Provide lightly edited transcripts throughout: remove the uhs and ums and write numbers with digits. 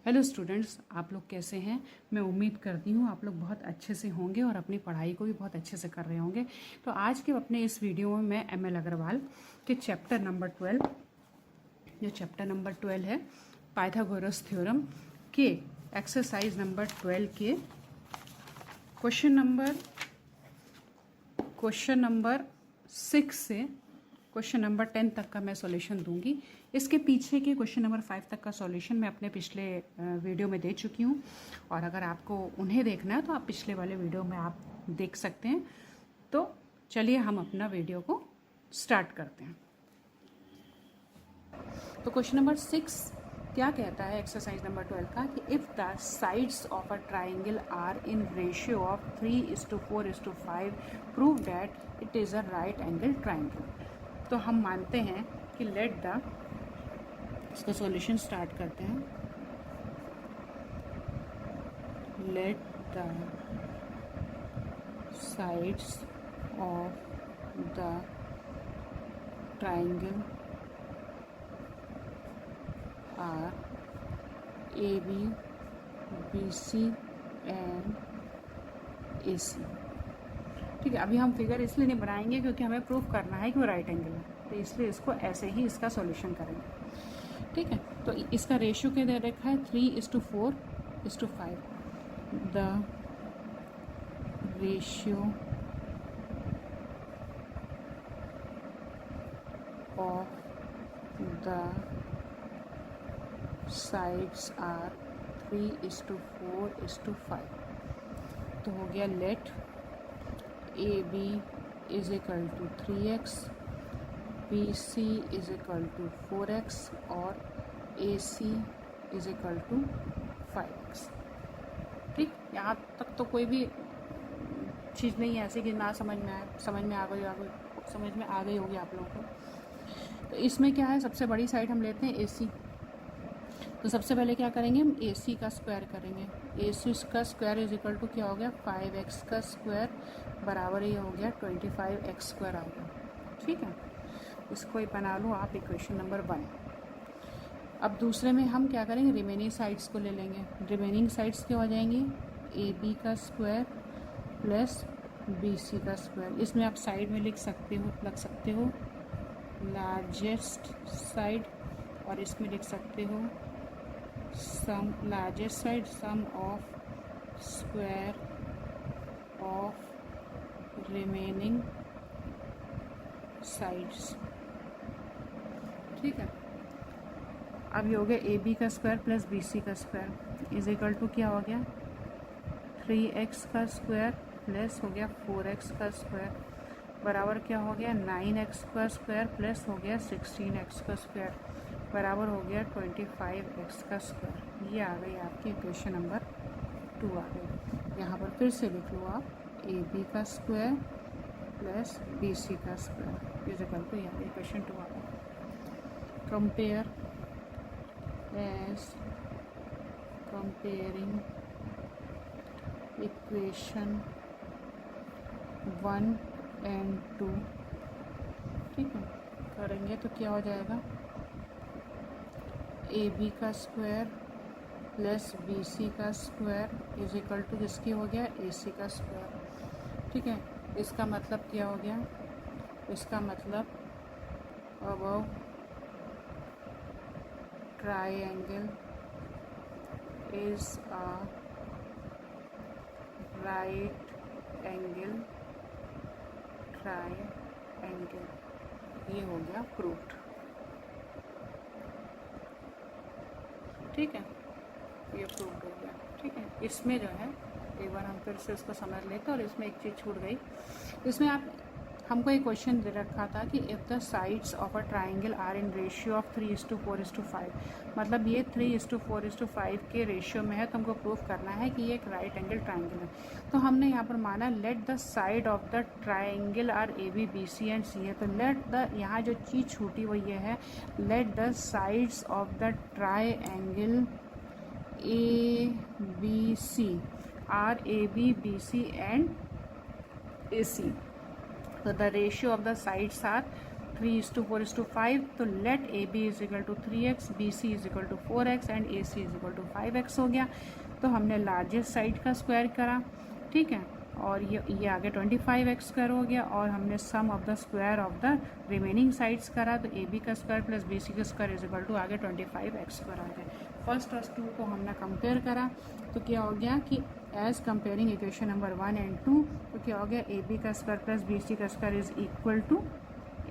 Hello students, आप लोग कैसे हैं। मैं उम्मीद करती हूँ आप लोग बहुत अच्छे से होंगे और अपनी पढ़ाई को भी बहुत अच्छे से कर रहे होंगे। तो आज के अपने इस वीडियो में मैं एम एल अग्रवाल के चैप्टर नंबर 12, जो चैप्टर नंबर 12 है पाइथागोरस थ्योरम के एक्सरसाइज नंबर 12 के क्वेश्चन नंबर 6 से क्वेश्चन नंबर 10 तक का मैं सॉल्यूशन दूंगी। इसके पीछे के क्वेश्चन नंबर 5 तक का सॉल्यूशन मैं अपने पिछले वीडियो में दे चुकी हूँ, और अगर आपको उन्हें देखना है तो आप पिछले वाले वीडियो में आप देख सकते हैं। तो चलिए हम अपना वीडियो को स्टार्ट करते हैं। तो क्वेश्चन नंबर 6 क्या कहता है एक्सरसाइज नंबर 12 का कि if the sides of a triangle are in ratio of 3:4:5 prove that it is a right angle triangle. तो हम मानते हैं कि इसका सॉल्यूशन स्टार्ट करते हैं। Let the sides of the triangle are AB, BC and AC। ठीक है, अभी हम फिगर इसलिए नहीं बनाएंगे क्योंकि हमें प्रूफ करना है कि वो राइट एंगल है, तो इसलिए इसको ऐसे ही इसका सॉल्यूशन करेंगे। ठीक है, तो इसका रेशियो क्या दे रखा है 3:4:5। The ratio of the sides are 3:4:5। तो हो गया let AB is equal to 3x, BC is equal to 4x और AC is equal to 5x। ठीक, यहाँ तक तो कोई भी चीज़ नहीं है ऐसे कि ना समझ में आए। समझ में आ गई होगी आप लोगों को। तो इसमें क्या है, सबसे बड़ी साइड हम लेते हैं AC। तो सबसे पहले क्या करेंगे, हम AC का स्क्वायर करेंगे। AC का स्क्वायर इज इक्वल टू क्या हो गया 5x का स्क्वायर बराबर ये हो गया 25x² आ गया। ठीक है, इसको ही बना लो आप इक्वेशन नंबर 1। अब दूसरे में हम क्या करेंगे, रिमेनिंग साइड्स को ले लेंगे। रिमेनिंग साइड्स क्या हो जाएंगी, AB का स्क्वायर प्लस BC का स्क्वायर। इसमें आप साइड में लग सकते हो लार्जेस्ट साइड, और इसमें लिख सकते हो sum largest side sum of square of remaining sides. ठीक है, अब ये हो गया AB का स्क्वायर प्लस BC का स्क्वायर इज इक्वल टू क्या हो गया 3x का स्क्वायर प्लस हो गया 4x का स्क्वायर बराबर क्या हो गया 9x का स्क्वायर प्लस हो गया 16x का स्क्वायर बराबर हो गया 25x का स्क्वायर। ये आ गई आपकी इक्वेशन नंबर 2 आ गई। यहाँ पर फिर से लिख लो आप AB का स्क्वायर प्लस BC का स्क्वायर इज इक्वल टू यहाँ इक्वेशन 2 आ गई। Compare as comparing equation 1 and 2। ठीक है, करेंगे तो क्या हो जाएगा AB का स्क्वायर प्लस BC का स्क्वायर इज इक्वल टू किसकी हो गया AC का स्क्वायर। ठीक है, इसका मतलब क्या हो गया, इसका मतलब above triangle is a right angle triangle. ये हो गया प्रूव्ड। ठीक है, ये प्रूव्ड हो गया। ठीक है, इसमें जो है एक बार हम फिर से इसको समझ लेते हैं, और इसमें एक चीज़ छूट गई। इसमें हमको एक क्वेश्चन दे रखा था कि if the sides of a triangle are in ratio of 3:4:5, मतलब ये 3:4:5 के रेशियो में है, तो हमको प्रूफ करना है कि ये एक राइट एंगल ट्राइंगल है। तो हमने यहाँ पर माना let the side of the triangle are AB, BC and C है। तो लेट द, यहाँ जो चीज़ छूटी वो ये है, let the sides of the triangle ABC are AB, BC and AC। So the ratio of the sides are 3:4:5, तो let A B is equal to 3x, B C is equal to 4x and A C is equal to 5x हो गया। तो हमने largest side का square करा, ठीक है, और ये आगे 25x स्क्वायर हो गया, और हमने sum of the square of the remaining sides करा, तो ए बी का स्क्वायर प्लस बी सी का स्क्वायर इज इक्वल टू आगे 25x स्क्वायर आ गया। फर्स्ट और टू को हमने कंपेयर करा, तो क्या हो गया कि as comparing equation number 1 and 2, तो क्या हो गया, ए बी का स्क्वायर प्लस बी सी का square is equal to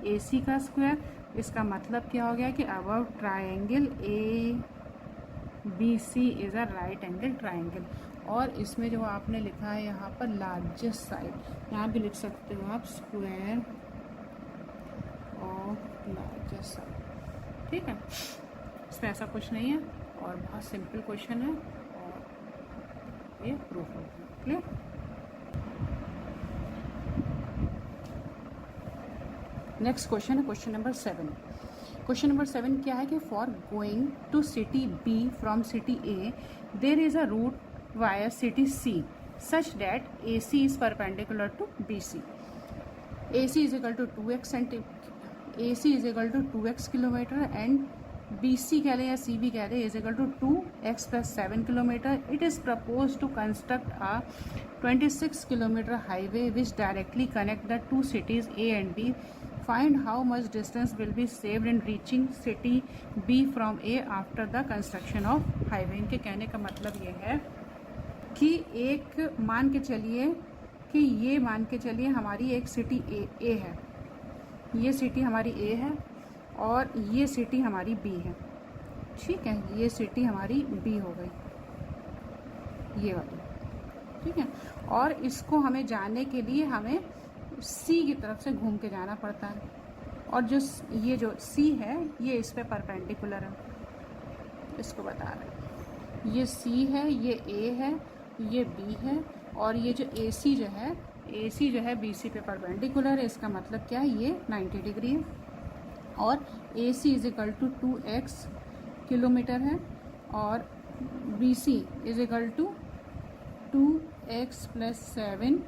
A C का स्क्वायर। इसका मतलब क्या हो गया कि above triangle A B C is a right angle triangle. और इसमें जो आपने लिखा है यहाँ पर लार्जेस्ट साइड, यहाँ भी लिख सकते हो आप स्क्वायर ऑफ लार्जेस्ट साइड, ठीक है। इसमें ऐसा कुछ नहीं है और बहुत सिंपल क्वेश्चन है और ये प्रूफ हो गया। क्लियर? नेक्स्ट क्वेश्चन है क्वेश्चन नंबर 7। क्वेश्चन नंबर 7 क्या है कि for going to city B from city A there is a route via city C such that A C is perpendicular to B C. A C is equal to 2x kilometre and B C कह लें या C B कह लें is equal to 2x + 7 kilometre. It is propose to construct a 26 kilometre highway which directly connect the two cities A and B. Find how much distance will be saved in reaching city B from A after the construction of highway। इनके कहने का मतलब ये है कि एक मान के चलिए कि ये मान के चलिए हमारी एक सिटी ए है, ये सिटी हमारी ए है और ये सिटी हमारी बी है, ठीक है, ये सिटी हमारी बी हो गई ये वाली, ठीक है। और इसको हमें जाने के लिए हमें सी की तरफ से घूम के जाना पड़ता है, और जो सी है ये इस पे परपेंडिकुलर है, इसको बता रहे हैं। ये सी है, ये ए है, ये बी है, और ये जो ए सी जो है बी सी पे परपेंडिकुलर है। इसका मतलब क्या है, ये 90 डिग्री है। और A C is equal to 2x kilometre है और B C is equal to 2x + 7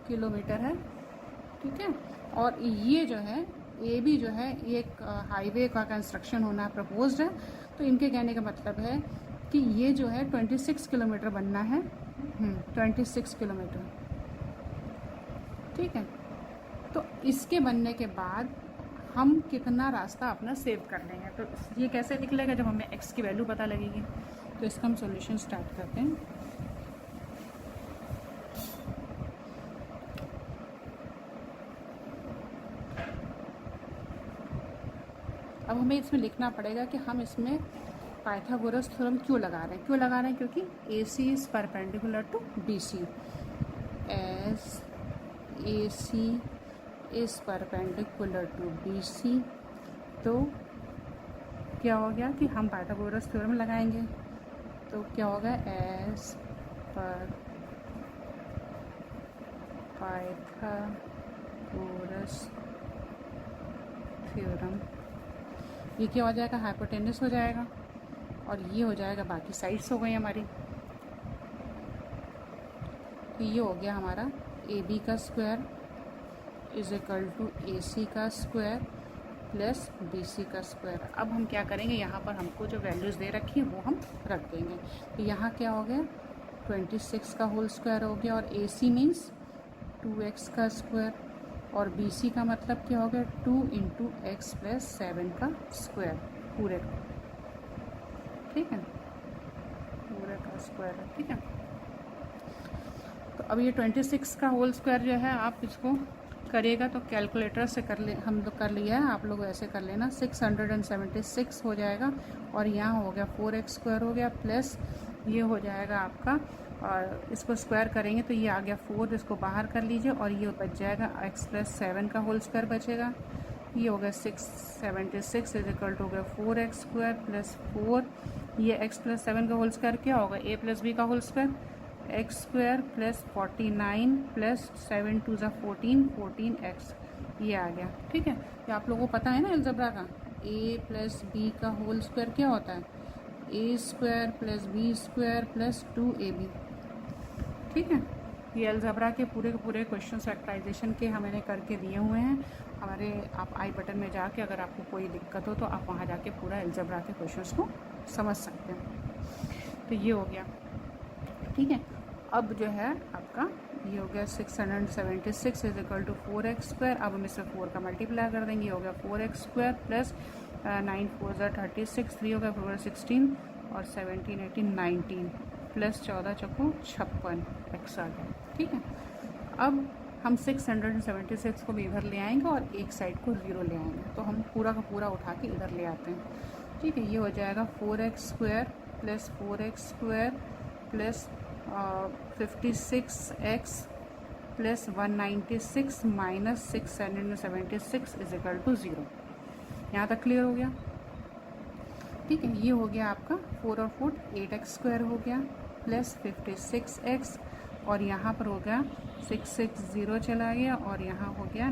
kilometre है, ठीक है। और ये जो है ए बी जो है ये एक हाईवे का कंस्ट्रक्शन होना प्रपोज्ड है। तो इनके कहने का मतलब है कि ये जो है 26 किलोमीटर बनना है, 26 किलोमीटर, ठीक है। तो इसके बनने के बाद हम कितना रास्ता अपना सेव कर लेंगे, तो ये कैसे निकलेगा जब हमें x की वैल्यू पता लगेगी। तो इसका हम सॉल्यूशन स्टार्ट करते हैं। अब हमें इसमें लिखना पड़ेगा कि हम इसमें पाइथागोरस थ्योरम क्यों लगा रहे हैं, क्योंकि A C is perpendicular to B C. As A C is perpendicular to B C, तो क्या हो गया कि हम पाइथागोरस थ्योरम लगाएंगे। तो क्या होगा, एज पर पाइथागोरस थ्योरम, ये क्या हो जाएगा, हाइपोटेनस हो जाएगा, और ये हो जाएगा बाकी साइड्स हो गई हमारी। तो ये हो गया हमारा ए बी का square is equal to A C का स्क्वायर प्लस बी सी का स्क्वायर। अब हम क्या करेंगे, यहाँ पर हमको जो वैल्यूज़ दे रखी है वो हम रख देंगे। तो यहाँ क्या हो गया, 26 का होल स्क्वायर हो गया, और ए सी मीन्स 2x का स्क्वायर, और बी सी का मतलब क्या हो गया, 2 × x + 7 का स्क्वायर पूरे का, ठीक है, पूरे का स्क्वायर है, ठीक है। तो अब ये 26 का होल स्क्वायर जो है आप इसको करिएगा तो कैलकुलेटर से हम लोग कर लिया है, आप लोग ऐसे कर लेना, 676 हो जाएगा, और यहाँ हो गया 4x² हो गया, प्लस ये हो जाएगा आपका, और इसको स्क्वायर करेंगे तो ये आ गया 4, इसको बाहर कर लीजिए, और ये बच जाएगा x + 7 का होल स्क्वायर बचेगा। ये हो गया 676 इज इक्वल टू हो गया 4x² + 4, ये x + 7 का होल स्क्वायर क्या होगा, a + b का होल स्क्वायर, x² + 49 + 7 × 2 = 14x, ये आ गया, ठीक है। ये आप लोगों को पता है ना अलजेब्रा का, a + b का होल स्क्वायर क्या होता है, a² + b² + 2ab, ठीक है। ये अलजेब्रा के पूरे क्वेश्चन फैक्टराइजेशन के मैंने करके दिए हुए हैं हमारे। आप आई बटन में जाके अगर आपको कोई दिक्कत हो तो आप वहाँ जाके पूरा अलजेब्रा के क्वेश्चंस को समझ सकते हैं। तो ये हो गया, ठीक है। अब जो है आपका ये हो गया 676 इज इक्वल टू 4x²। अब हम इसमें 4 का मल्टीप्लाई कर देंगे, ये हो गया 4x² प्लस 9 4 36, 3 हो गया 4 16 और 17 18 19 प्लस 14 चौको 56 x आ गया, ठीक है। अब हम 676 को भी इधर ले आएंगे और एक साइड को 0 ले आएंगे, तो हम पूरा का पूरा उठा के इधर ले आते हैं, ठीक है। ये हो जाएगा 4x² plus 4x² plus 56x plus 196 minus 676 is equal to 0। यहाँ तक क्लियर हो गया, ठीक है। ये हो गया आपका 4 और 4 8x² हो गया प्लस 56x और यहाँ पर हो गया 660 चला गया और यहाँ हो गया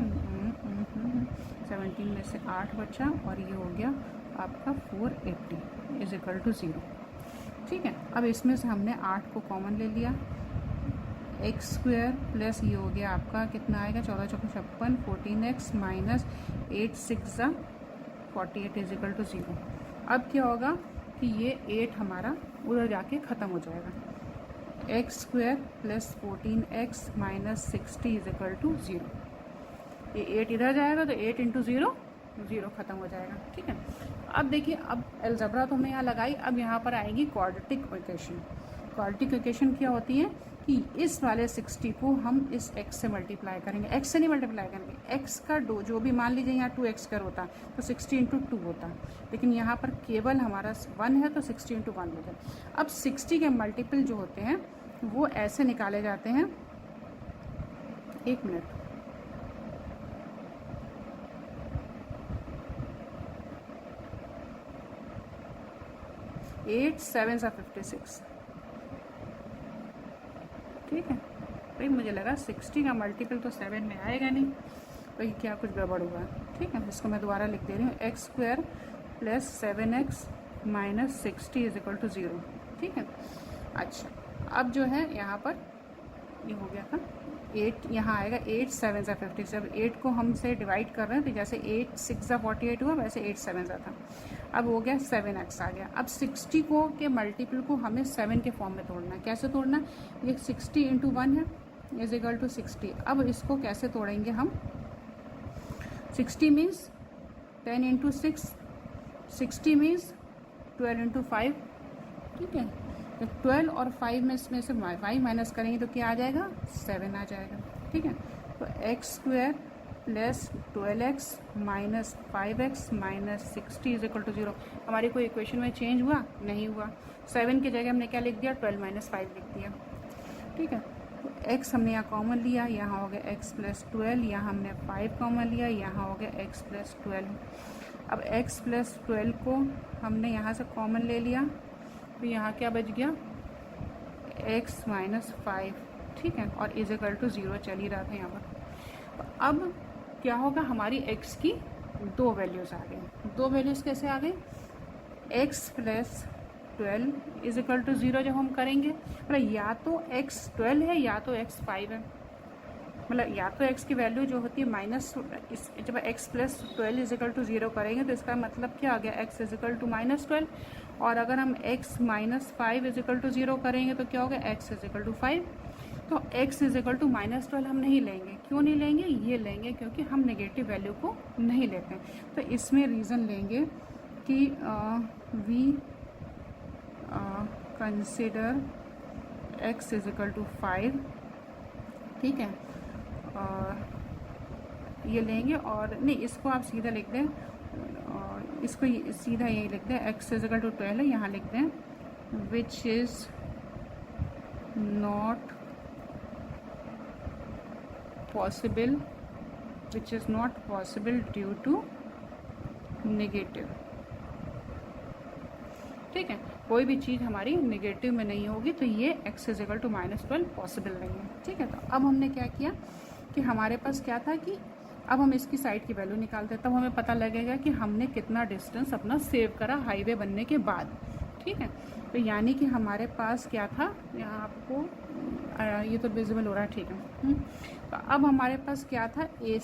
17 में से 8 बचा और ये हो गया आपका 480 इज इक्वल टू 0, ठीक है। अब इसमें से हमने 8 को कॉमन ले लिया, x² प्लस ये हो गया आपका कितना आएगा 14 चौको 56 14x minus 8 6 48 is equal to 0। अब क्या होगा कि ये 8 हमारा उधर जाके ख़त्म हो जाएगा, x² plus 14x minus 60 is equal to 0। ये 8 इधर जाएगा तो 8 इंटू 0 0 ख़त्म हो जाएगा, ठीक है। अब देखिए, अब अलजेब्रा तो हमने यहाँ लगाई, अब यहाँ पर आएगी क्वाड्रेटिक इक्वेशन। क्वाड्रेटिक इक्वेशन क्या होती है कि इस वाले 60 को हम इस x से मल्टीप्लाई करेंगे, x से नहीं मल्टीप्लाई करेंगे, x का जो भी मान लीजिए यहाँ 2x² होता तो 60 इंटू 2 होता, लेकिन यहाँ पर केवल हमारा 1 है तो 60 इंटू 1 होता है। अब 60 के मल्टीपल जो होते हैं वो ऐसे निकाले जाते हैं, 1 मिनट, एट 7 56, ठीक है भाई। मुझे लगा 60 का मल्टीपल तो 7 में आएगा नहीं, भाई क्या कुछ गड़बड़ हुआ है, ठीक है। इसको मैं दोबारा लिख दे रही हूँ, x² plus 7x minus 60 is equal to 0, ठीक है। अच्छा, अब जो है यहाँ पर ये हो गया था 8, यहाँ आएगा 8 7 57। 8 को हम से डिवाइड कर रहे हैं तो जैसे 8 6 48 हुआ वैसे 8 7 था। अब हो गया 7x आ गया। अब 60 को के मल्टीपल को हमें 7 के फॉर्म में तोड़ना है। कैसे तोड़ना है, ये 60 इंटू 1 है इज इक्वल टू 60। अब इसको कैसे तोड़ेंगे हम, 60 मीन्स 10 इंटू 6, 60 मीन्स 12 इंटू 5, ठीक है। तो 12 और 5 में इसमें से 5 माइनस करेंगे तो क्या आ जाएगा, 7 आ जाएगा, ठीक है। तो x² plus 12x minus 5x minus 60 is equal to 0। हमारी कोई इक्वेशन में चेंज हुआ नहीं हुआ, 7 की जगह हमने क्या लिख दिया, 12 माइनस 5 लिख दिया, ठीक है। तो x हमने यहाँ कॉमन लिया, यहाँ हो गया x प्लस 12, यहाँ हमने 5 कॉमन लिया, यहाँ हो गया x प्लस 12। अब x प्लस 12 को हमने यहाँ से कॉमन ले लिया तो यहाँ क्या बच गया, x माइनस 5, ठीक है, और इज इक्वल टू 0 चल ही रहा था यहाँ पर। तो अब क्या होगा, हमारी x की 2 वैल्यूज़ आ गई। 2 वैल्यूज़ कैसे आ गई, x plus 12 is equal to 0 जब हम करेंगे, मतलब या तो x 12 है या तो x 5 है, मतलब या तो x की वैल्यू जो होती है माइनस, जब x plus 12 is equal to 0 करेंगे तो इसका मतलब क्या आ गया, x is equal to minus 12। और अगर हम x minus 5 is equal to 0 करेंगे तो क्या होगा, x इज इक्वल टू 5। तो x is equal to minus 12 हम नहीं लेंगे, क्यों नहीं लेंगे, ये लेंगे क्योंकि हम नेगेटिव वैल्यू को नहीं लेते। तो इसमें रीज़न लेंगे कि we consider x is equal to 5, ठीक है, और ये लेंगे, और नहीं इसको आप सीधा लिख दें, और इसको सीधा यही लिख दें, x इज इक्वल टू 12 है, यहाँ लिख दें which is not possible, which is not possible due to negative, ठीक है। कोई भी चीज़ हमारी नेगेटिव में नहीं होगी तो ये x is equal to minus 12 possible नहीं है, ठीक है। तो अब हमने क्या किया कि हमारे पास क्या था कि अब हम इसकी साइड की वैल्यू निकालते हैं, तब हमें पता लगेगा कि हमने कितना डिस्टेंस अपना सेव करा हाईवे बनने के बाद, ठीक है। तो यानी कि हमारे पास क्या था, यहाँ आपको ये तो विजिबल हो रहा है, ठीक है। तो अब हमारे पास क्या था, ए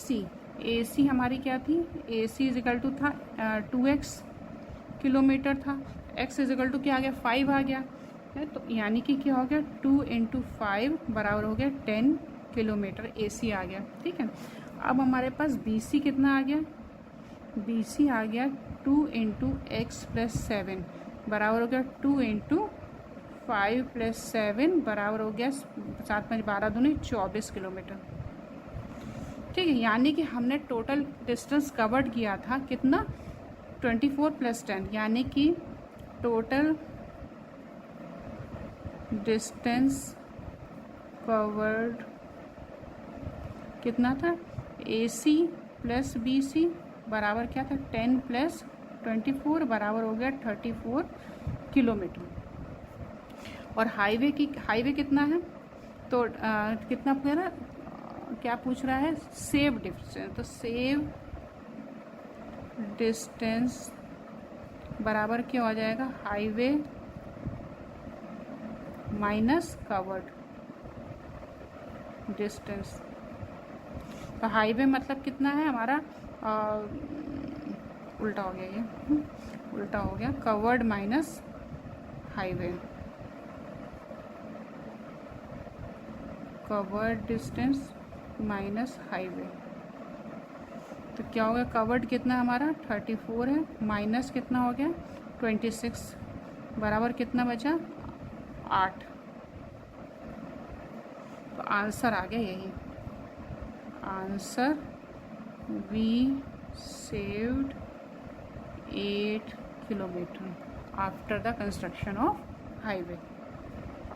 सी हमारी क्या थी, ए सी इजिकल टू था 2x किलोमीटर था, x इजिकल टू क्या आ गया 5 आ गया है। तो यानी कि क्या हो गया 2 × 5 बराबर हो गया 10 किलोमीटर ए सी आ गया, ठीक है। अब हमारे पास बी सी कितना आ गया, बी सी आ गया 2 × x + 7 बराबर हो गया 2 × 5 + 7 बराबर हो गया 7 × 5 12 दूनी 24 किलोमीटर, ठीक है। यानी कि हमने टोटल डिस्टेंस कवर्ड किया था कितना 24 + 10, यानी कि टोटल डिस्टेंस कवर्ड कितना था, ए सी प्लस बी सी बराबर क्या था 10 + 24 बराबर हो गया 34 किलोमीटर। और हाईवे कितना है, तो कितना पूछ रहा है, क्या पूछ रहा है, सेव डिस्टेंस। तो सेव डिस्टेंस बराबर क्या हो जाएगा, हाईवे माइनस कवर्ड डिस्टेंस। तो हाईवे मतलब कितना है हमारा, उल्टा हो गया ये, उल्टा हो गया, covered minus highway, covered distance minus highway. तो क्या हो गया, कवर्ड कितना हमारा 34 है, माइनस कितना हो गया 26 बराबर कितना बचा 8। तो आंसर आ गया यही, answer we saved 8 kilometre after the construction of highway,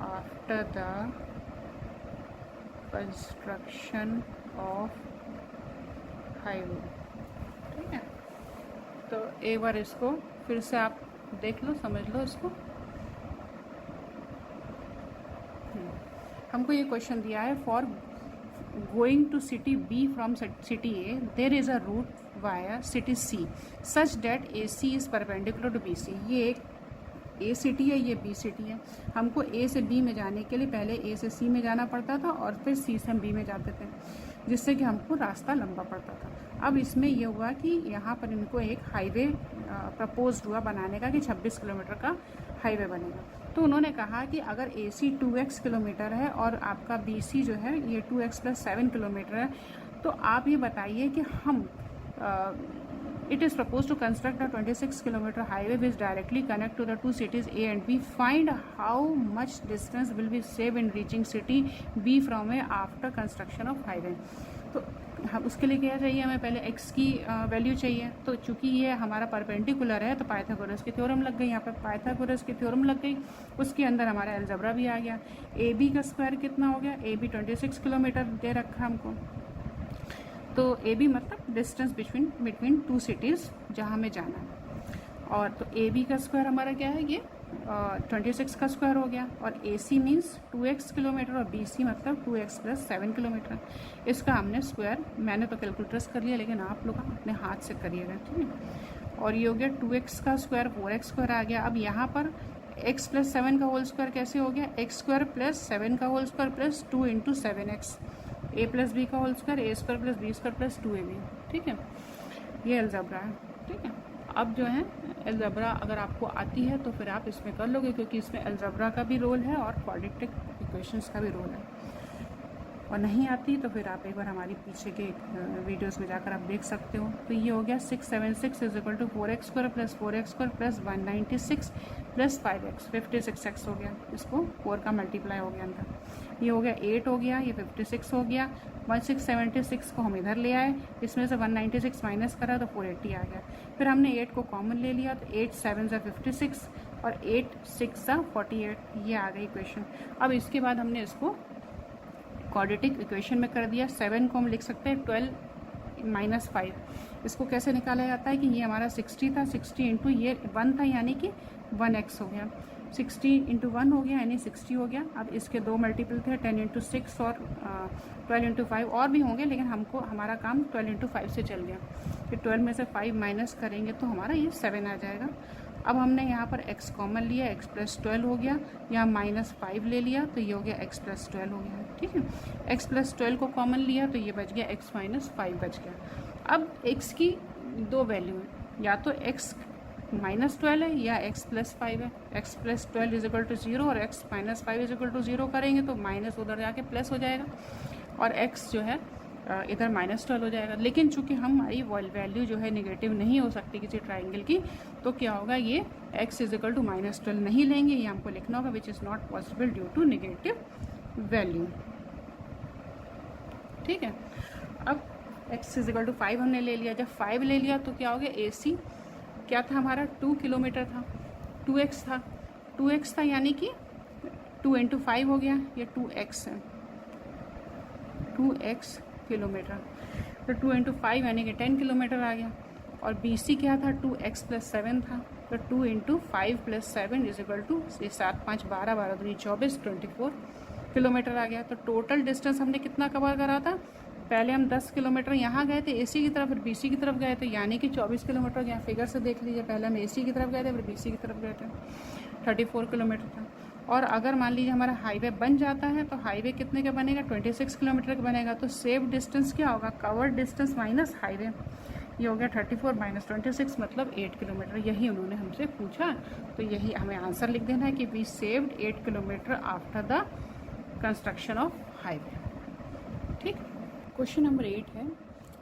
after the construction of highway, ठीक है। तो एक बार इसको फिर से आप देख लो, समझ लो इसको। हमको ये क्वेश्चन दिया है, for going to city B from city A there is a route via city C such that A C is perpendicular to B C. ये एक ए सिटी है, ये बी सिटी है। हमको ए से बी में जाने के लिए पहले ए से सी में जाना पड़ता था और फिर सी से हम बी में जाते थे, जिससे कि हमको रास्ता लंबा पड़ता था। अब इसमें ये हुआ कि यहाँ पर इनको एक हाईवे प्रपोज हुआ बनाने का कि 26 किलोमीटर का हाईवे बनेगा। तो उन्होंने कहा कि अगर ए सी 2x किलोमीटर है और आपका बी सी जो है ये 2x + 7 किलोमीटर है, तो आप ये बताइए कि हम it is proposed to construct a 26 kilometer highway which directly connect to the two cities A and B. Find how much distance will be saved in reaching city B from A after construction of highway. तो हम उसके लिए क्या चाहिए, हमें पहले x की value चाहिए। तो चूंकि ये हमारा परपेंडिकुलर है तो पाइथागोरस की थ्योरम लग गई, यहाँ पर पाइथागोरस की थ्योरम लग गई, उसके अंदर हमारा अलजेब्रा भी आ गया। ए बी का स्क्वायर कितना हो गया, ए बी 26 किलोमीटर दे रखा हमको, तो ए बी मतलब डिस्टेंस बिटवीन टू सिटीज़ जहाँ हमें जाना है। और तो ए बी का स्क्वायर हमारा क्या है, ये 26 का स्क्वायर हो गया, और A C means 2x kilometre और बी सी मतलब 2x + 7 किलोमीटर। इसका हमने स्क्वायर, मैंने तो कैलकुलेटर्स कर लिया, लेकिन आप लोग अपने हाथ से करिएगा, ठीक है। और ये हो गया 2x का स्क्वायर 4x स्क्वायर आ गया। अब यहाँ पर x + 7 का होल स्क्वायर कैसे हो गया, x² + 7 का whole square + 2 × 7x, a + b का whole square a² + b² + 2ab, ठीक है। ये अलजेब्रा है, ठीक है। अब जो है अलजेब्रा अगर आपको आती है तो फिर आप इसमें कर लोगे, क्योंकि इसमें अलजेब्रा का भी रोल है और क्वाड्रेटिक इक्वेशंस का भी रोल है। और नहीं आती तो फिर आप एक बार हमारी पीछे के वीडियोस में जाकर आप देख सकते हो। तो ये हो गया 676 = 4x² + 4x² + 196 + 5x, 56x हो गया। इसको 4 का मल्टीप्लाई हो गया अंदर, ये हो गया 8 हो गया, ये 56 हो गया। 1676 को हम इधर ले आए, इसमें से 196 माइनस करा तो 480 आ गया। फिर हमने 8 को कॉमन ले लिया, तो 8 7 = 56 और 8 6 = 48, ये आ गई इक्वेशन। अब इसके बाद हमने इसको क्वाड्रेटिक इक्वेशन में कर दिया। 7 को हम लिख सकते हैं 12 - 5। इसको कैसे निकाला जाता है कि ये हमारा 60 था, 60 × ये 1 था, यानी कि 1x हो गया। 60 × 1 हो गया, यानी 60 हो गया। अब इसके 2 मल्टीपल थे, 10 × 6 और 12 × 5 और भी होंगे, लेकिन हमको हमारा काम 12 × 5 से चल गया। फिर 12 में से 5 माइनस करेंगे तो हमारा ये 7 आ जाएगा। अब हमने यहाँ पर x कॉमन लिया, x प्लस 12 हो गया, यहाँ -5 ले लिया तो ये हो गया x प्लस 12 हो गया, ठीक है। x प्लस 12 को कॉमन लिया तो ये बच गया x माइनस 5 बच गया। अब x की दो वैल्यू है, या तो x -12 है या x प्लस 5 है। x plus 12 is equal to 0 और x minus 5 is equal to 0 करेंगे तो माइनस उधर जाके प्लस हो जाएगा और x जो है इधर -12 हो जाएगा। लेकिन चूंकि हमारी वैल्यू जो है नेगेटिव नहीं हो सकती किसी ट्राइंगल की, तो क्या होगा, ये x इज इक्वल टू -12 नहीं लेंगे, ये हमको लिखना होगा which is not possible due to negative value, ठीक है। अब x इज इक्वल टू 5 हमने ले लिया, जब 5 ले लिया तो क्या हो गया, AC क्या था हमारा 2 किलोमीटर था, 2x था यानी कि 2 × 5 हो गया, ये 2x है, 2x किलोमीटर, तो 2 × 5 यानी कि 10 किलोमीटर आ गया। और BC क्या था, 2x प्लस 7 था, तो 2 × 5 प्लस 7 इज इक्वल टू 7 5 12 12 दूनी 24 24 किलोमीटर आ गया। तो टोटल डिस्टेंस हमने कितना कवर करा था, पहले हम 10 किलोमीटर यहाँ गए थे AC की तरफ, फिर BC की तरफ गए थे, यानी कि 24 किलोमीटर, यहाँ फिगर से देख लीजिए, पहले हम AC की तरफ गए थे फिर BC की तरफ गए थे, 34 किलोमीटर था। और अगर मान लीजिए हमारा हाईवे बन जाता है तो हाईवे कितने का बनेगा, 26 किलोमीटर का बनेगा। तो सेव डिस्टेंस क्या होगा, कवर्ड डिस्टेंस माइनस हाईवे, ये हो गया 34 माइनस 26 मतलब 8 किलोमीटर। यही उन्होंने हमसे पूछा, तो यही हमें आंसर लिख देना है कि we saved 8 kilometre after the construction of highway, ठीक। क्वेश्चन नंबर 8 है,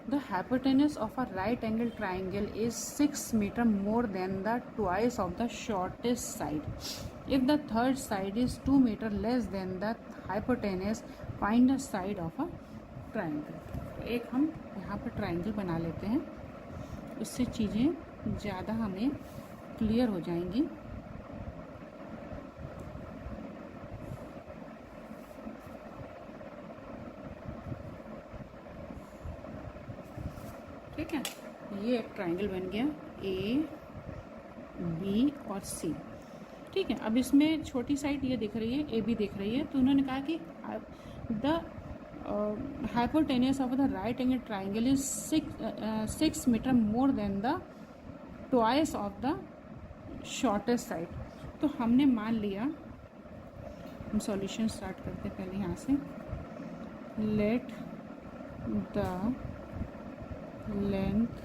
the hypotenuse of a right angle triangle is 6 meter more than the twice of the shortest side. If the third side is 2 meter less than the hypotenuse, find the side of a triangle. तो एक हम यहाँ पर triangle बना लेते हैं, इससे चीज़ें ज़्यादा हमें क्लियर हो जाएंगी। ठीक है, ये एक ट्राइंगल बन गया A, B और C, ठीक है। अब इसमें छोटी साइड ये दिख रही है, AB दिख रही है, तो उन्होंने कहा कि the hypotenuse of the right angle triangle is 6 meter more than the twice of the shortest side। तो हमने मान लिया, हम सॉल्यूशन स्टार्ट करते हैं पहले यहाँ से, let the length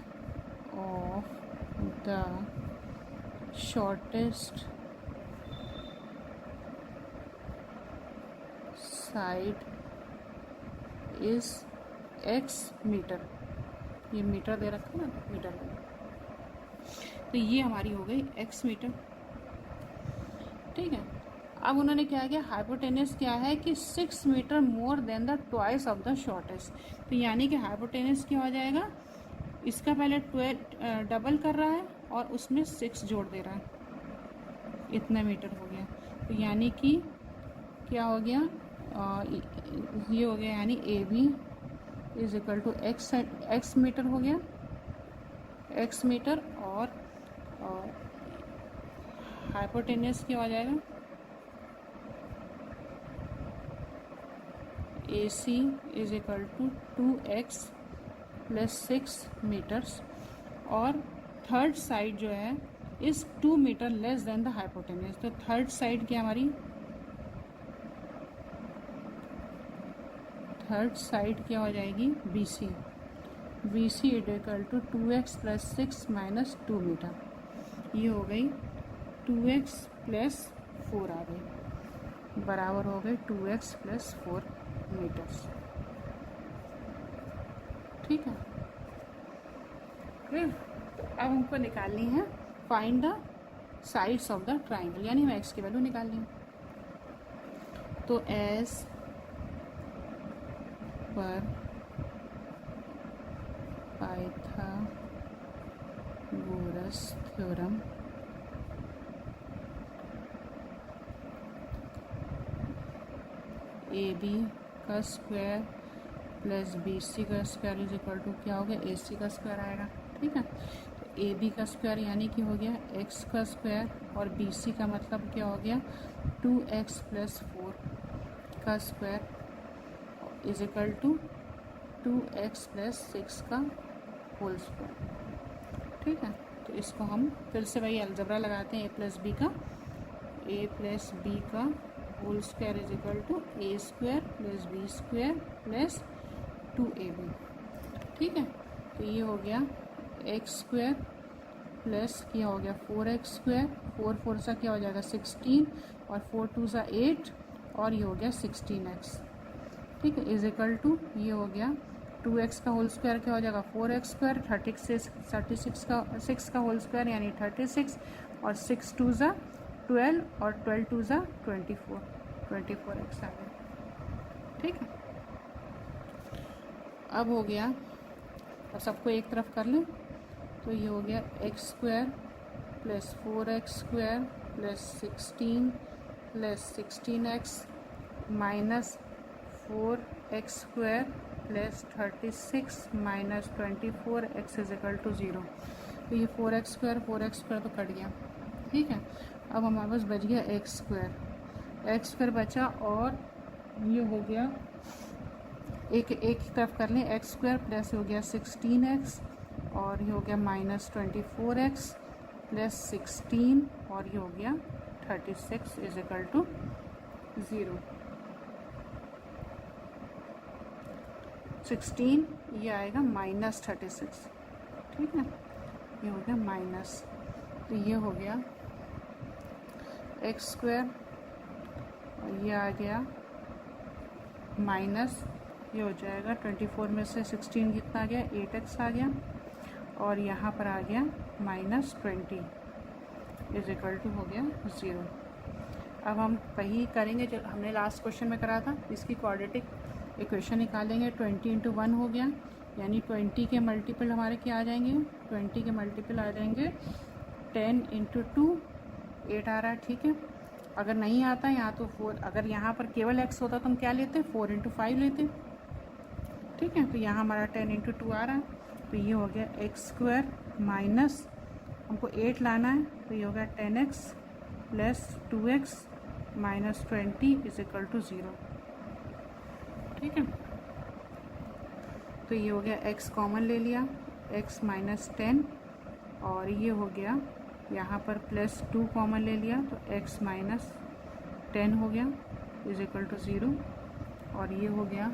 of the shortest side is x metre, ये मीटर दे रखा है ना, मीटर में, तो ये हमारी हो गई x मीटर, ठीक है। अब उन्होंने क्या किया, हाइपोटेनस क्या है कि 6 metre more than the twice of the shortest, तो यानी कि हाइपोटेनस क्या हो जाएगा, इसका पहले 12 डबल कर रहा है और उसमें 6 जोड़ दे रहा है, इतना मीटर हो गया। तो यानी कि क्या हो गया, ये हो गया, यानी AB is equal to x metre हो गया, x मीटर, और हाइपोटेनस क्या हो जाएगा, AC is equal to 2x plus 6 metres, और थर्ड साइड जो है is 2 metre less than the hypotenuse. तो थर्ड साइड क्या हमारी, थर्ड साइड क्या हो जाएगी, BC, BC is equal to 2x plus 6 minus 2 metre, ये हो गई 2x प्लस 4 आ गई, बराबर हो गई 2x प्लस 4 मीटर्स, ठीक है। फिर अब हमको निकालनी है find the sides of the triangle, यानी हमें x की वैल्यू निकालनी है। तो एस पर पाइथागोरस थ्योरम AB का स्क्वायर प्लस BC का स्क्वायर इज इक्वल टू क्या हो गया, AC का स्क्वायर आएगा, ठीक है। तो AB का स्क्वायर यानी कि हो गया x का स्क्वायर, और BC का मतलब क्या हो गया 2x प्लस 4 का square is equal to 2x plus 6 का होल स्क्वायर, ठीक है। तो इसको हम फिर से वही अलजबरा लगाते हैं, ए प्लस बी का whole square is equal to A square plus B square plus 2ab। ठीक है, तो ये हो गया एक्स स्क्वायर प्लस क्या हो गया 4x स्क्वायर, 4 सा क्या हो जाएगा 16 और 4 2 सा 8 और ये हो गया 16x। ठीक है, इज इक्वल टू ये हो गया 2x का होल स्क्वायर क्या हो जाएगा 4x स्क्वायर, 6 का होल स्क्वायर यानी 36 और 6 2 सा 12 और 12 2 सा 24x आ गया। ठीक है, अब हो गया, अब सबको एक तरफ कर लें तो ये हो गया x square plus 4x square plus 16 plus 16x minus 4x square plus 36 minus 24x is equal to 0। तो ये 4x स्क्वायर तो कट गया। ठीक है, अब हमारे पास बच गया एक्स स्क्वायर बचा और ये हो गया एक तरफ कर लें, एक्स स्क्वायर प्लस हो गया 16x और ये हो गया माइनस 24x प्लस 16 और ये हो गया 36 इज इक्वल टू 0। 16 ये आएगा माइनस 36। ठीक है, ये हो गया माइनस, तो ये हो गया एक्स स्क्वायर और ये आ गया माइनस, ये हो जाएगा 24 में से 16 कितना आ गया 8x आ गया और यहाँ पर आ गया माइनस 20 इज इक्वल टू हो गया 0। अब हम वही करेंगे जो हमने लास्ट क्वेश्चन में करा था, इसकी क्वाड्रेटिक इक्वेशन निकालेंगे। 20 × 1 हो गया, यानी 20 के मल्टीपल हमारे क्या आ जाएंगे, 20 के मल्टीपल आ जाएंगे 10 × 2 8 आ रहा है। ठीक है, अगर नहीं आता यहाँ तो 4, अगर यहाँ पर केवल x होता तो हम क्या लेते 4 × 5 लेते। ठीक है, तो यहाँ हमारा 10 × 2 आ रहा है, तो ये हो गया एक्स स्क्वायर माइनस हमको 8 लाना है, तो ये हो गया 10x plus 2x minus 20 is equal to 0। ठीक है, तो ये हो गया x कॉमन ले लिया, x माइनस 10 और ये हो गया यहाँ पर प्लस 2 कॉमन ले लिया तो x माइनस 10 हो गया इज इक्वल टू 0 और ये हो गया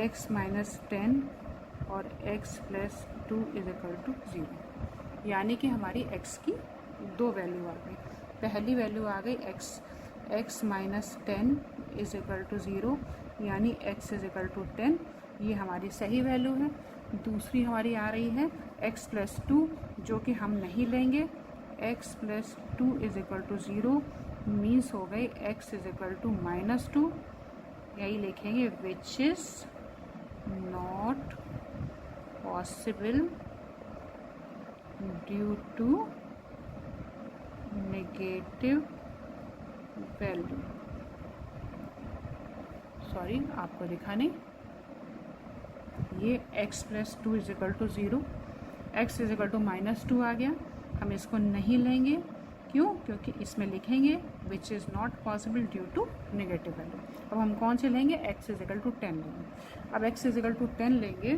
x माइनस 10 और x plus 2 is equal to 0। यानी कि हमारी x की दो वैल्यू आ गई। पहली वैल्यू आ गई x minus 10 is equal to 0 यानी x इज इक्वल टू 10, ये हमारी सही वैल्यू है। दूसरी हमारी आ रही है x प्लस 2 जो कि हम नहीं लेंगे, x plus 2 is equal to 0 means हो गई x is equal to minus 2, यही लिखेंगे which is not possible due to negative value. Sorry, आपको दिखा नहीं, ये x plus 2 is equal to 0, x is equal to minus 2 आ गया, हम इसको नहीं लेंगे। क्यों? क्योंकि इसमें लिखेंगे which is not possible due to negative value. अब हम कौन से लेंगे, x इज इक्वल टू 10 लेंगे। अब x इज इक्वल टू 10 लेंगे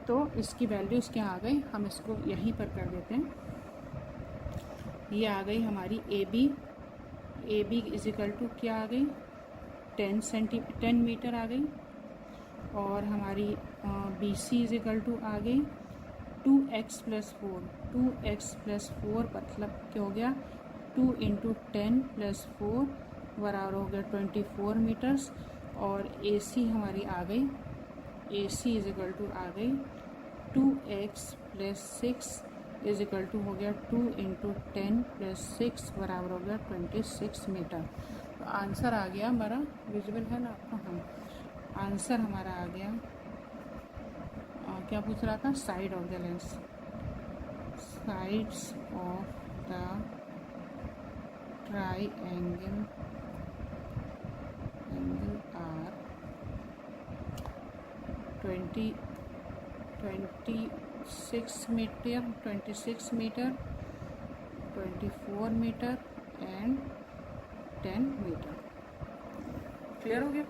तो इसकी वैल्यूज़ क्या आ गई, हम इसको यहीं पर कर देते हैं। ये आ गई हमारी A B is equal to क्या आ गई 10 मीटर आ गई, और हमारी B C is equal to आ गई 2x प्लस 4 मतलब क्या हो गया 2 × 10 प्लस 4 बराबर हो गया 24 मीटर्स। और ए सी हमारी आ गई, ए सी इज इक्वल टू आ गई 2x plus 6 is equal to हो गया 2 × 10 प्लस 6 बराबर हो गया 26 मीटर। तो आंसर आ गया हमारा, विजिबल है ना आपको, हाँ आंसर हमारा आ गया। क्या पूछ रहा था, side of the lens, sides of the triangle are 26 metre 24 metre and 10 metre. Clear हो गया?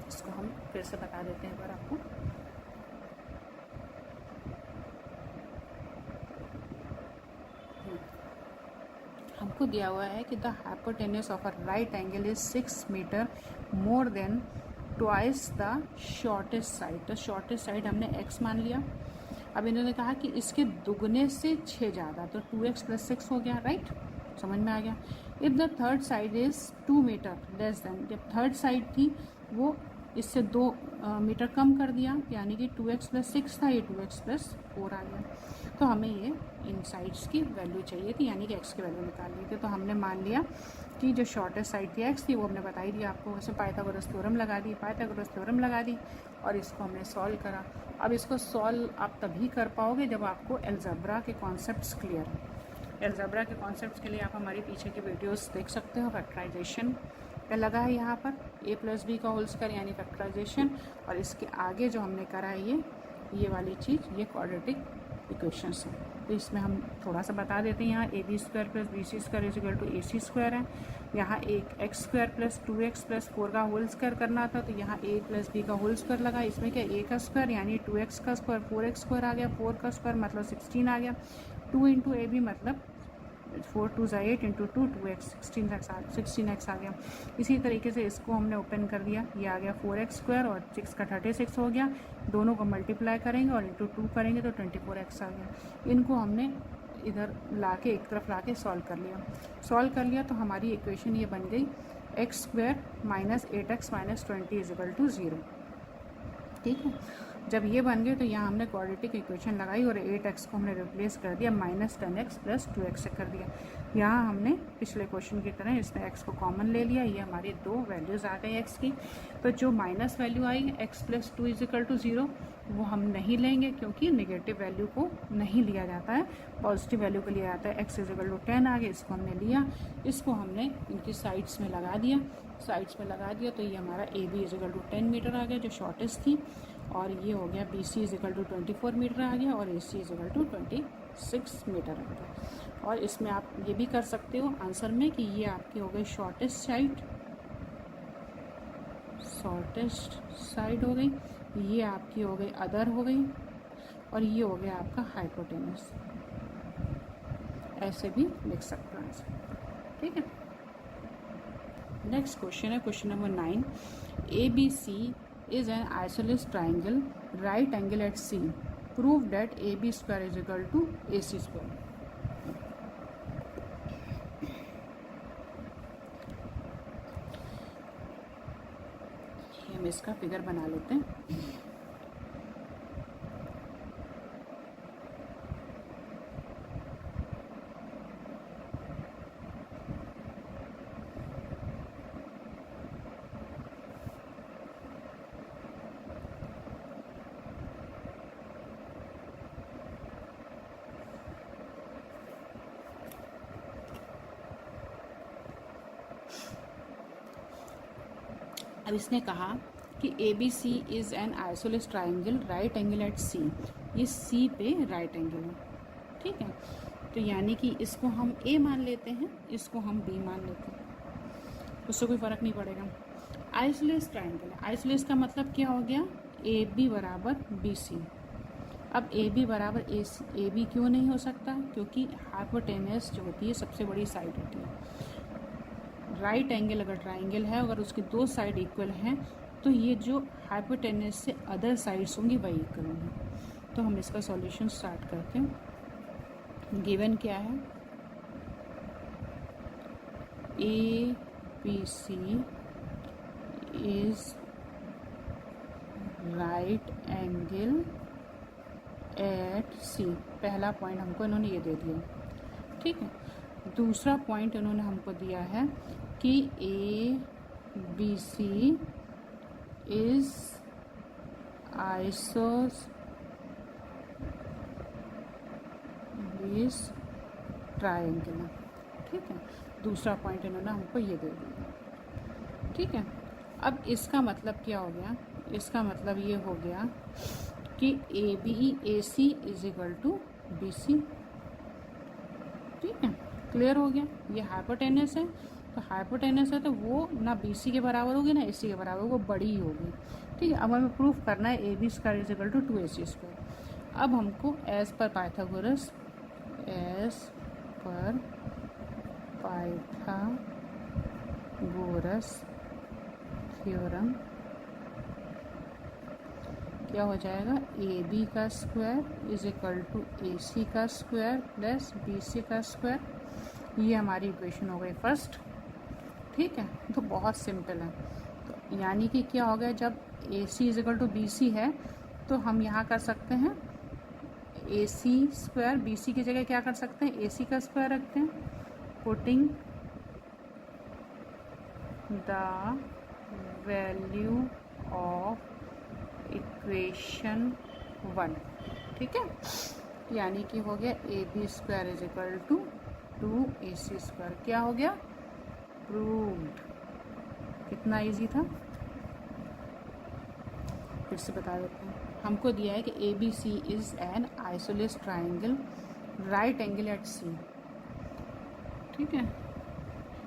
इसको हम फिर से बता देते हैं एक बार आपको। आपको दिया हुआ है कि the hypotenuse of a right angle is 6 metre more than twice the shortest side. तो शॉर्टेस्ट साइड हमने x मान लिया। अब इन्होंने कहा कि इसके दुगने से 6 ज़्यादा, तो 2x + 6 हो गया, राइट, समझ में आ गया। If the third side is 2 metre less than, जब थर्ड साइड थी वो इससे 2 मीटर कम कर दिया, यानी कि 2x + 6 था, ये 2x + 4 आ गया। तो हमें ये इन साइड्स की वैल्यू चाहिए थी, यानी कि x की वैल्यू निकाल ली थी। तो हमने मान लिया कि जो शॉर्टेस्ट साइड थी x थी, वो हमने बताई दी आपको, वैसे पाइथागोरस थ्योरम लगा दी और इसको हमने सॉल्व करा। अब इसको सॉल्व आप तभी कर पाओगे जब आपको अलजेब्रा के कॉन्सेप्ट्स क्लियर हैं। अलजेब्रा के कॉन्सेप्ट्स के लिए आप हमारी पीछे की वीडियोस देख सकते हो। फैक्टराइजेशन का लगा है यहाँ पर a + b का होल स्क्वायर यानी फैक्टराइजेशन, और इसके आगे जो हमने करा है ये वाली चीज़, ये क्वाड्रेटिक इक्वेशंस हैं। तो इसमें हम थोड़ा सा बता देते हैं। यहाँ ab² + bc² = ac² है। यहाँ एक x² + 2x + 4 का होल स्क्वायर करना था, तो यहाँ a + b का होल स्क्वायर लगा। इसमें क्या a का स्क्वायर यानी 2x का स्क्वायर 4x² आ गया, 4 का स्क्वायर मतलब 16 आ गया, 2 × ab मतलब 4 × 2 = 8 × 2 2x 16x आ गया। इसी तरीके से इसको हमने ओपन कर दिया, ये आ गया 4x² और 6 का 36 हो गया। दोनों को मल्टीप्लाई करेंगे और इंटू 2 करेंगे तो 24x आ गया। इनको हमने इधर लाके एक तरफ लाके सॉल्व कर लिया तो हमारी इक्वेशन ये बन गई x² - 8x - 20 = 0। ठीक है, जब ये बन गए तो यहाँ हमने क्वाड्रेटिक इक्वेशन लगाई और 8x को हमने रिप्लेस कर दिया -10x + 2x से कर दिया। यहाँ हमने पिछले क्वेश्चन की तरह इसमें x को कॉमन ले लिया, ये हमारी 2 वैल्यूज़ आ गई x की। तो जो माइनस वैल्यू आई x + 2 = 0 वो हम नहीं लेंगे, क्योंकि नेगेटिव वैल्यू को नहीं लिया जाता है, पॉजिटिव वैल्यू को लिया जाता है। x = 10 आ गया, इसको हमने लिया, इसको हमने इनकी साइड्स में लगा दिया। तो ये हमारा AB = 10 मीटर आ गया जो शॉर्टेस्ट थी, और ये हो गया BC = 24 मीटर आ गया, और AC = 26 मीटर आ गया। और इसमें आप ये भी कर सकते हो आंसर में कि ये आपकी हो गई शॉर्टेस्ट साइड हो गई, ये आपकी हो गई अदर हो गई, और ये हो गया आपका हाइपोटेनस। ऐसे भी लिख सकते हो आंसर, ठीक है। नेक्स्ट क्वेश्चन है question number 9। ABC is an isosceles triangle, right angle at C. Prove that AB² = AC². हम इसका फिगर बना लेते हैं। अब इसने कहा कि ABC is an isosceles triangle, right angle at C। ये C पे राइट एंगल है, ठीक है। तो यानी कि इसको हम A मान लेते हैं, इसको हम B मान लेते हैं, उससे कोई फ़र्क नहीं पड़ेगा। आइसोलेस ट्राइंगल है, आइसोलेस का मतलब क्या हो गया, AB = BC। अब AB = AB क्यों नहीं हो सकता, क्योंकि हाइपोटेनस जो होती है सबसे बड़ी साइड होती है। राइट एंगल अगर ट्राइंगल है, अगर उसकी 2 साइड इक्वल हैं, तो ये जो हाइपोटेनस से अदर साइड्स होंगी वही इक्वल होंगी। तो हम इसका सॉल्यूशन स्टार्ट करते हैं। गिवन क्या है, ABC is right angle at C। पहला पॉइंट हमको इन्होंने ये दे दिया, ठीक है। दूसरा पॉइंट इन्होंने हमको दिया है कि ABC इज आइसोसेलेस ट्राइंगल, ठीक है। दूसरा पॉइंट इन्होंने हमको ये दे दिया, ठीक है। अब इसका मतलब क्या हो गया, इसका मतलब ये हो गया कि AC = BC, ठीक है। क्लियर हो गया, ये हाइपोटेनस है, तो हाइपोटेनस है तो वो ना BC के बराबर होगी ना AC के बराबर, वो बड़ी ही होगी, ठीक है। अब हमें प्रूफ करना है AB² = 2AC²। अब हमको एज पर पाइथागोरस थ्योरम क्या हो जाएगा, ए बी का square is equal to A C का स्क्वायर प्लस बी सी का स्क्वायर। ये हमारी इक्वेशन हो गई फर्स्ट। ठीक है, तो बहुत सिंपल है। तो यानी कि क्या हो गया, जब A C is equal to B C है तो हम यहाँ कर सकते हैं ए सी स्क्वायर, बी सी की जगह क्या कर सकते हैं, ए सी का स्क्वायर रखते हैं, putting the value of equation 1। ठीक है, यानी कि हो गया A B square is equal to 2ac square. क्या हो गया, प्रूव्ड। कितना इजी था, फिर से बता देते हैं। हमको दिया है कि A B C is an isosceles triangle right angle at C. ठीक है,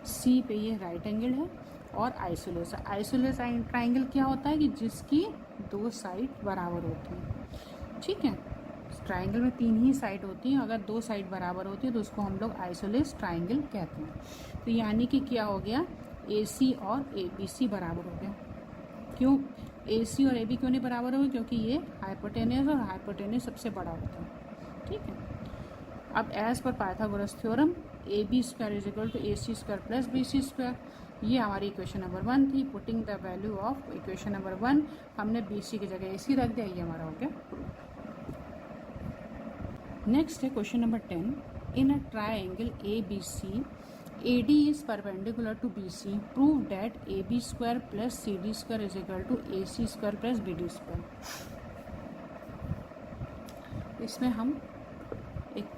सी पे ये राइट एंगल है और आइसोलेस है। आइसोलेस ट्राइंगल क्या होता है कि जिसकी दो साइड बराबर होती हैं। ठीक है, ट्राइंगल में 3 ही साइड होती हैं, अगर 2 साइड बराबर होती है तो उसको हम लोग आइसोलेस ट्राइंगल कहते हैं। तो यानी कि क्या हो गया, ए सी और ए बी सी बराबर हो गया। क्यों ए सी और ए बी क्यों नहीं बराबर हो गए, क्योंकि ये हाइपोटेनस और हाइपोटेनस सबसे बड़ा होता है। ठीक है, अब एज पर Pythagoras theorem A B square is equal to A C square plus B C square. ये हमारी इक्वेशन नंबर 1 थी। Putting the value of equation number 1, हमने बी सी की जगह ए सी रख दिया, ये हमारा हो गया। नेक्स्ट है question number 10। In a triangle A B C AD is perpendicular to BC. Prove that AB square plus CD square is equal to AC square plus BD square. इसमें हम एक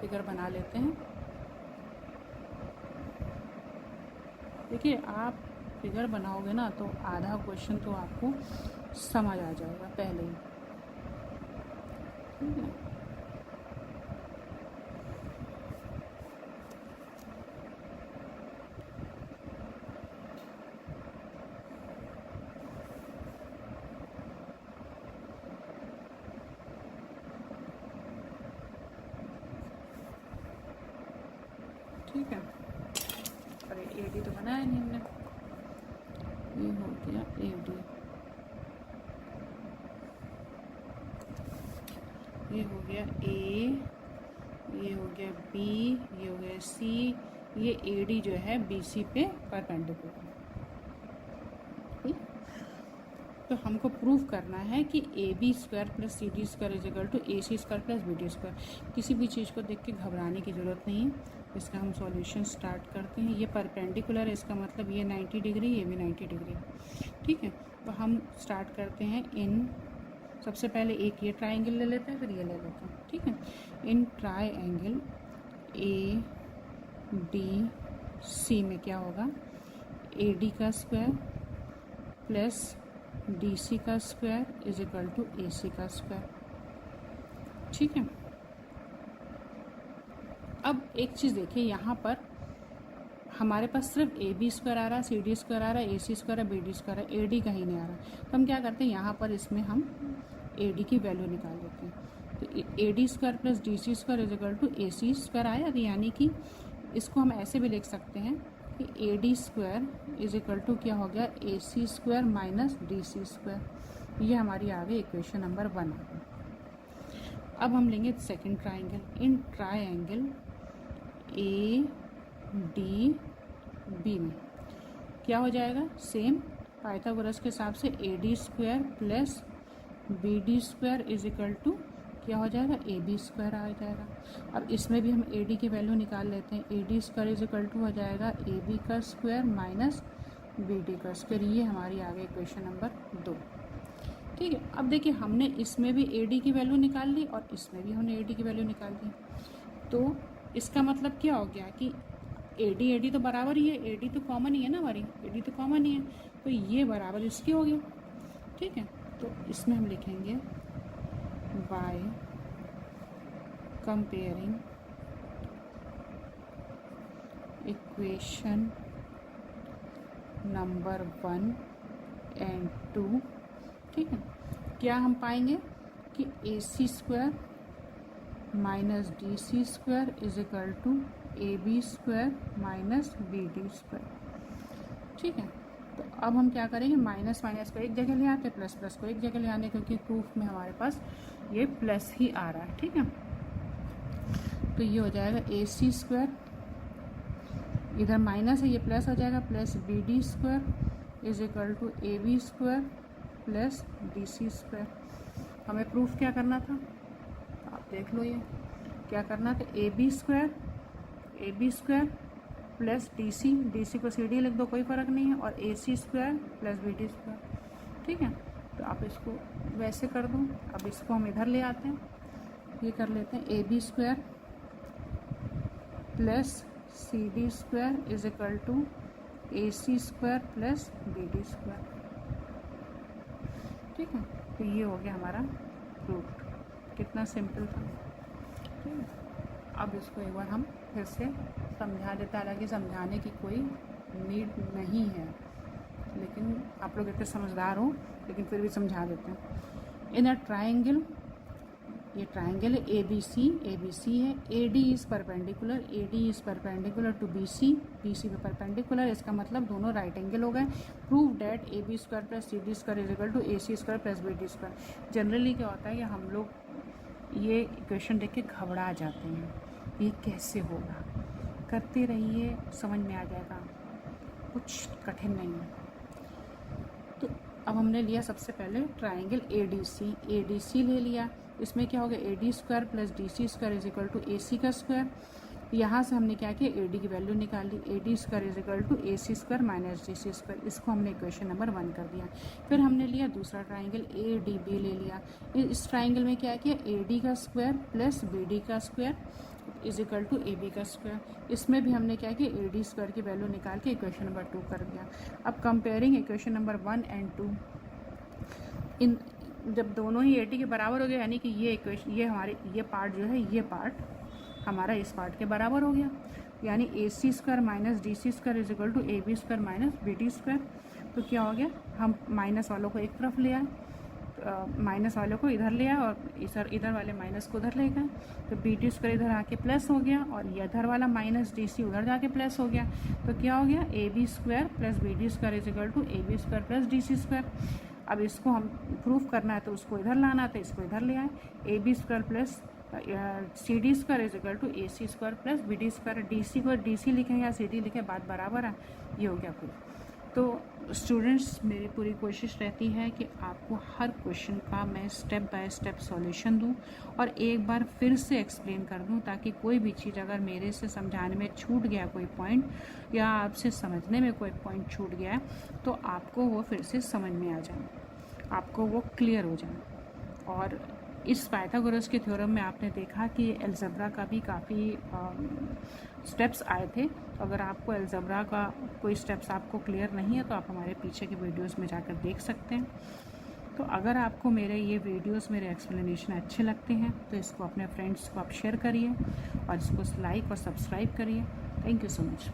फिगर बना लेते हैं। देखिए, आप फिगर बनाओगे ना तो आधा क्वेश्चन तो आपको समझ आ जाएगा पहले ही। ठीक है, ठीक है, अरे ए डी तो बनाया नहीं हमने। ये हो गया ए डी, ये हो गया ए, ये हो गया बी, ये हो गया सी। ये ए डी जो है बी सी पे परपेंडिकुलर है। तो हमको प्रूव करना है कि A B square plus C D square is equal to A C square plus B D square. किसी भी चीज़ को देख के घबराने की ज़रूरत नहीं है। इसका हम सॉल्यूशन स्टार्ट करते हैं। ये परपेंडिकुलर है, इसका मतलब ये 90 डिग्री, ये भी 90 डिग्री। ठीक है, तो हम स्टार्ट करते हैं इन, सबसे पहले एक ये ट्राइंगल ले लेते हैं, फिर ये ले लेते हैं। ठीक है, इन ट्राइंगल ए डी सी में क्या होगा, ए डी का स्क्वायर प्लस डी सी का square is equal to A C का स्क्वायर। ठीक है, अब एक चीज़ देखिए, यहाँ पर हमारे पास सिर्फ ए बी स्क्वायर आ रहा है, सी डी स्क्वायर आ रहा है, ए सी स्क्वायर है, बी डी स्क्वायर है, ए डी कहीं नहीं आ रहा। तो हम क्या करते हैं, यहाँ पर इसमें हम ए डी की वैल्यू निकाल लेते हैं। तो A D square plus D C square is equal to A C square आया। तो यानी कि इसको हम ऐसे भी लिख सकते हैं कि A D square is equal to क्या हो गया, A C square minus D C square. ये हमारी आ गई इक्वेशन नंबर 1 आ गई। अब हम लेंगे second triangle. In triangle A D B में क्या हो जाएगा, सेम पाइथागोरस के हिसाब से A D square plus B D square is equal to क्या हो जाएगा, ए बी स्क्वायर आ जाएगा। अब इसमें भी हम ए डी की वैल्यू निकाल लेते हैं। A D square is equal to हो जाएगा ए बी का स्क्वायर माइनस बी डी का स्क्वायर। ये हमारी आ गई इक्वेशन नंबर 2। ठीक है, अब देखिए हमने इसमें भी ए डी की वैल्यू निकाल ली और इसमें भी हमने ए डी की वैल्यू निकाल दी। तो इसका मतलब क्या हो गया कि ए डी तो बराबर ही है, ए डी तो कॉमन ही है ना, हमारी ए डी तो कॉमन ही है, तो ये बराबर इसकी हो गया। ठीक है, तो इसमें हम लिखेंगे by comparing equation number 1 and 2। ठीक है, क्या हम पाएंगे कि A C square minus D C square is equal to AB square minus BD square. ठीक है, तो अब हम क्या करेंगे, माइनस माइनस को एक जगह ले आते, प्लस प्लस को एक जगह ले आने, क्योंकि प्रूफ में हमारे पास ये प्लस ही आ रहा है। ठीक है, तो ये हो जाएगा AC स्क्वायर, इधर माइनस है ये प्लस हो जाएगा, plus BD square is equal to AB square plus DC square. हमें प्रूफ क्या करना था, आप देख लो, ये क्या करना था, AB स्क्वायर प्लस DC को CD लिख दो, कोई फ़र्क नहीं है, और AC square plus BD square. ठीक है, तो आप इसको वैसे कर दो। अब इसको हम इधर ले आते हैं, ये कर लेते हैं AB square plus CD square is equal to AC square plus BD square. ठीक है, तो ये हो गया हमारा प्रूफ। कितना सिंपल था। ठीक है, अब इसको एक बार हम फिर से समझा देते हैं, हालांकि समझाने की कोई नीड नहीं है, लेकिन आप लोग इतने समझदार हो, लेकिन फिर भी समझा देते हैं। इन अ ट्राइंगल, ये ट्राइंगल है ABC है, AD is perpendicular to BC पे परपेंडिकुलर, इसका मतलब दोनों राइट एंगल हो गए। Prove that AB square plus CD square is equal to AC square plus BD square. Generally क्या होता है कि हम लोग ये इक्वेशन देख के घबरा जाते हैं, ये कैसे होगा, करते रहिए समझ में आ जाएगा, कुछ कठिन नहीं है। तो अब हमने लिया सबसे पहले ट्राइंगल ADC ले लिया, इसमें क्या हो गया, AD square plus DC square is equal to AC का स्क्वायर। यहाँ से हमने क्या किया, AD की वैल्यू निकाली, AD square is equal to AC square minus DC square, इसको हमने इक्वेशन नंबर 1 कर दिया। फिर हमने लिया दूसरा ट्राइंगल ADB ले लिया, इस ट्राइंगल में क्या किया, AD का स्क्वायर प्लस BD का square is equal to AB का स्क्वायर। इसमें भी हमने क्या किया, AD स्क्वायर की वैल्यू निकाल के इक्वेशन नंबर 2 कर दिया। अब कंपेयरिंग इक्वेशन नंबर 1 एंड 2, इन जब दोनों ही 80 के बराबर हो गए, यानी कि ये इक्वेशन, ये हमारे ये पार्ट जो है, ये पार्ट हमारा इस पार्ट के बराबर हो गया, यानी AC square minus DC square is equal to AB square minus BD square. तो क्या हो गया, हम माइनस वालों को एक तरफ ले आए, माइनस वालों को इधर ले आए, और इधर वाले माइनस को उधर ले गए, तो BD स्क्वायर इधर आके प्लस हो गया, और ये इधर वाला माइनस DC उधर जाके प्लस हो गया। तो क्या हो गया, AB square plus BD square is equal to AB square plus DC square. अब इसको हम प्रूफ करना है, तो उसको इधर लाना है, तो इसको इधर ले आए, AB square plus CD square is equal to AC square plus BD square. DC को DC लिखें या CD लिखें, बात बराबर है, ये हो गया प्रूफ। तो स्टूडेंट्स, मेरी पूरी कोशिश रहती है कि आपको हर क्वेश्चन का मैं स्टेप बाय स्टेप सॉल्यूशन दूं और एक बार फिर से एक्सप्लेन कर दूं, ताकि कोई भी चीज़ अगर मेरे से समझाने में छूट गया कोई पॉइंट, या आपसे समझने में कोई पॉइंट छूट गया, तो आपको वो फिर से समझ में आ जाए, आपको वो क्लियर हो जाए। और इस पाइथागोरस के थ्योरम में आपने देखा कि अलजेब्रा का भी काफ़ी स्टेप्स आए थे। तो अगर आपको अलजेब्रा का कोई स्टेप्स आपको क्लियर नहीं है, तो आप हमारे पीछे के वीडियोस में जाकर देख सकते हैं। तो अगर आपको मेरे ये वीडियोस, मेरे एक्सप्लेनेशन अच्छे लगते हैं, तो इसको अपने फ्रेंड्स को आप शेयर करिए, और इसको लाइक और सब्सक्राइब करिए। Thank you so much.